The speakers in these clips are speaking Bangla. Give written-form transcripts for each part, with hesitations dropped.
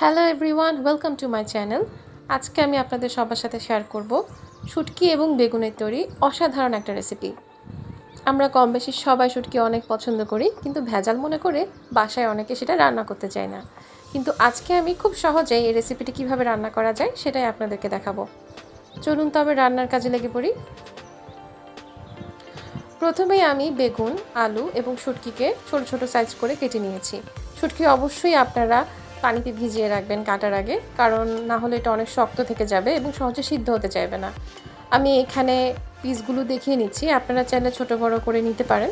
Hello everyone, welcome to my channel. আজকে আমি আপনাদের সবার সাথে শেয়ার করব শুটকি এবং বেগুনের তৈরি অসাধারণ একটা রেসিপি। আমরা কম বেশি সবাই শুটকি অনেক পছন্দ করি, কিন্তু ভেজাল মনে করে বাসায় অনেকে সেটা রান্না করতে চায় না। কিন্তু আজকে আমি খুব সহজেই এই রেসিপিটি কীভাবে রান্না করা যায় সেটাই আপনাদেরকে দেখাবো। চলুন তবে রান্নার কাজে লেগে পড়ি। প্রথমেই আমি বেগুন, আলু এবং শুটকিকে ছোট ছোট সাইজ করে কেটে নিয়েছি। শুটকি অবশ্যই আপনারা পানিতে ভিজিয়ে রাখবেন কাটার আগে, কারণ না হলে এটা অনেক শক্ত থেকে যাবে এবং সহজে সিদ্ধ হতে চাইবে না। আমি এখানে পিসগুলো দেখিয়ে নিচ্ছি, আপনারা চাইলে ছোট বড় করে নিতে পারেন।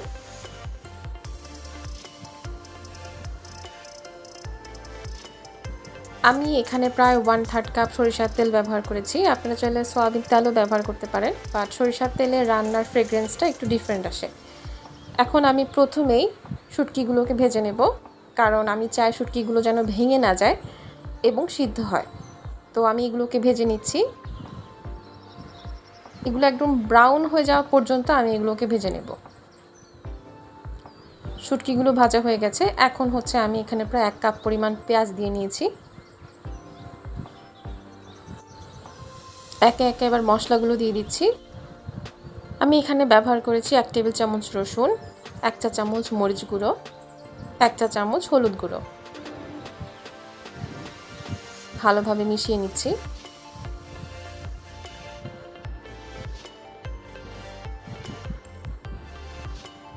আমি এখানে প্রায় 1/3 কাপ সরিষার তেল ব্যবহার করেছি। আপনারা চাইলে সয়াবিন তেলও ব্যবহার করতে পারেন, বাট সরিষার তেলে রান্নার ফ্রেগ্রেন্সটা একটু ডিফারেন্ট আসে। এখন আমি প্রথমেই শুটকিগুলোকে ভেজে নেব, কারণ আমি চাই শুটকিগুলো যেন ভেঙে না যায় এবং সিদ্ধ হয়। তো আমি এগুলোকে ভেজে নিচ্ছি। এগুলো একদম ব্রাউন হয়ে যাওয়া পর্যন্ত আমি এগুলোকে ভেজে নেব। শুটকিগুলো ভাজা হয়ে গেছে। এখন হচ্ছে আমি এখানে প্রায় 1 কাপ পরিমাণ পেঁয়াজ দিয়ে নিয়েছি। একে একে এবার মশলাগুলো দিয়ে দিচ্ছি। আমি এখানে ব্যবহার করেছি 1 টেবিল চামচ রসুন, 1 চা চামচ মরিচ গুঁড়ো, 1 চা চামচ হলুদ গুঁড়ো। ভালোভাবে মিশিয়ে নিচ্ছি।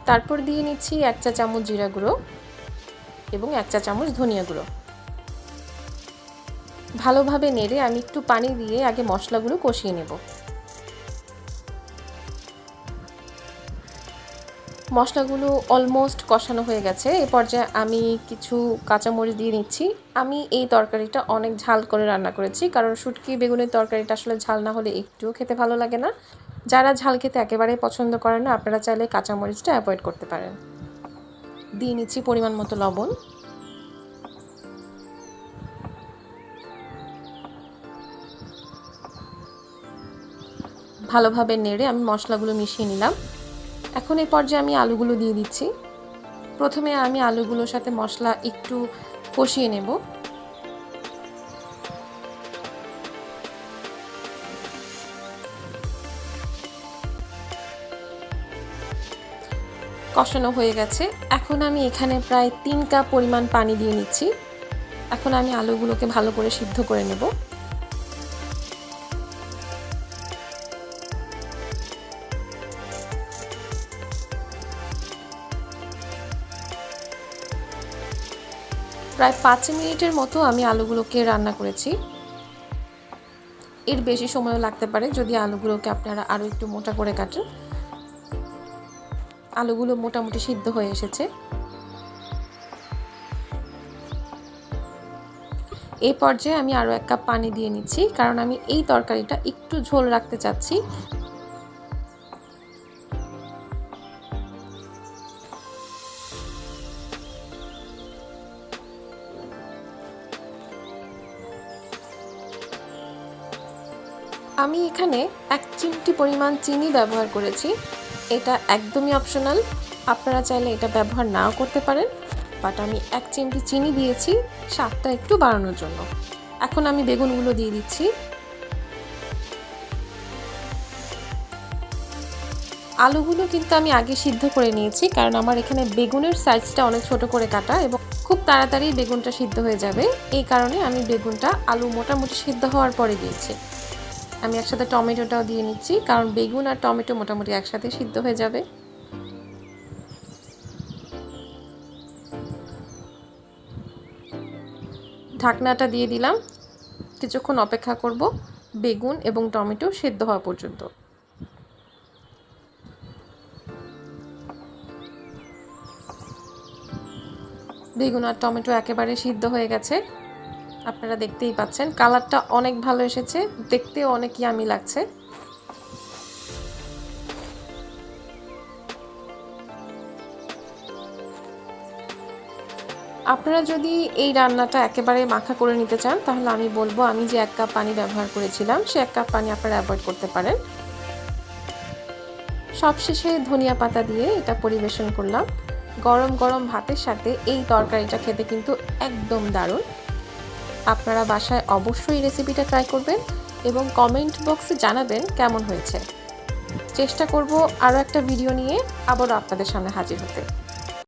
তারপর দিয়ে নিচ্ছি 1 চা চামচ জিরা গুঁড়ো এবং 1 চা চামচ ধনিয়া গুঁড়ো। ভালোভাবে নেড়ে আমি একটু পানি দিয়ে আগে মশলাগুলো কষিয়ে নেব। মশলাগুলো অলমোস্ট কষানো হয়ে গেছে। এই পর্যায়ে আমি কিছু কাঁচামরিচ দিয়ে নিচ্ছি। আমি এই তরকারিটা অনেক ঝাল করে রান্না করেছি, কারণ শুটকি বেগুনের তরকারিটা আসলে ঝাল না হলে একটুও খেতে ভালো লাগে না। যারা ঝাল খেতে একেবারেই পছন্দ করেন না, আপনারা চাইলে কাঁচামরিচটা অ্যাভয়েড করতে পারেন। দিয়ে নিচ্ছি পরিমাণ মতো লবণ। ভালোভাবে নেড়ে আমি মশলাগুলো মিশিয়ে নিলাম। এখন এই পর্যায়ে আমি আলুগুলো দিয়ে দিচ্ছি। প্রথমে আমি আলুগুলোর সাথে মশলা একটু কষিয়ে নেব। কষানো হয়ে গেছে। এখন আমি এখানে প্রায় 3 কাপ পরিমাণ পানি দিয়ে নিচ্ছি। এখন আমি আলুগুলোকে ভালো করে সিদ্ধ করে নেব। প্রায় 5 মিনিটের মতো আমি আলুগুলোকে রান্না করেছি। এর বেশি সময়ও লাগতে পারে যদি আলুগুলোকে আপনারা আরও একটু মোটা করে কাটেন। আলুগুলো মোটামুটি সিদ্ধ হয়ে এসেছে। এই পর্যায়ে আমি আরও 1 কাপ পানি দিয়ে নিচ্ছি, কারণ আমি এই তরকারিটা একটু ঝোল রাখতে চাচ্ছি। আমি এখানে 1 চিমটি পরিমাণ চিনি ব্যবহার করেছি। এটা একদমই অপশনাল, আপনারা চাইলে এটা ব্যবহার নাও করতে পারেন, বাট আমি 1 চিমটি চিনি দিয়েছি স্বাদটা একটু বাড়ানোর জন্য। এখন আমি বেগুনগুলো দিয়ে দিচ্ছি। আলুগুলো কিন্তু আমি আগে সিদ্ধ করে নিয়েছি, কারণ আমার এখানে বেগুনের সাইজটা অনেক ছোট করে কাটা এবং খুব তাড়াতাড়ি বেগুনটা সিদ্ধ হয়ে যাবে। এই কারণে আমি বেগুনটা আলু মোটামুটি সিদ্ধ হওয়ার পরে দিয়েছি। আমি একসাথে টমেটোটাও দিয়ে নিচ্ছি, কারণ বেগুন আর টমেটো মোটামুটি একসাথে সিদ্ধ হয়ে যাবে। ঢাকনাটা দিয়ে দিলাম। কিছুক্ষণ অপেক্ষা করব বেগুন এবং টমেটো সিদ্ধ হওয়া পর্যন্ত। বেগুন আর টমেটো একেবারে সিদ্ধ হয়ে গেছে। আপনারা দেখতেই পাচ্ছেন কালারটা অনেক ভালো এসেছে, দেখতেও অনেক ইয়ামি লাগছে। আপনারা যদি এই রান্নাটা একেবারে মাখা করে নিতে চান, তাহলে আমি বলবো আমি যে 1 কাপ পানি ব্যবহার করেছিলাম সে 1 কাপ পানি আপনারা অ্যাভয়েড করতে পারেন। সবশেষে ধনিয়া পাতা দিয়ে এটা পরিবেশন করলাম। গরম গরম ভাতের সাথে এই তরকারিটা খেতে কিন্তু একদম দারুণ। আপনারা বাসায় অবশ্যই রেসিপিটা ট্রাই করবেন এবং কমেন্ট বক্সে জানাবেন কেমন হয়েছে। চেষ্টা করব আরও একটা ভিডিও নিয়ে আবারও আপনাদের সামনে হাজির হতে।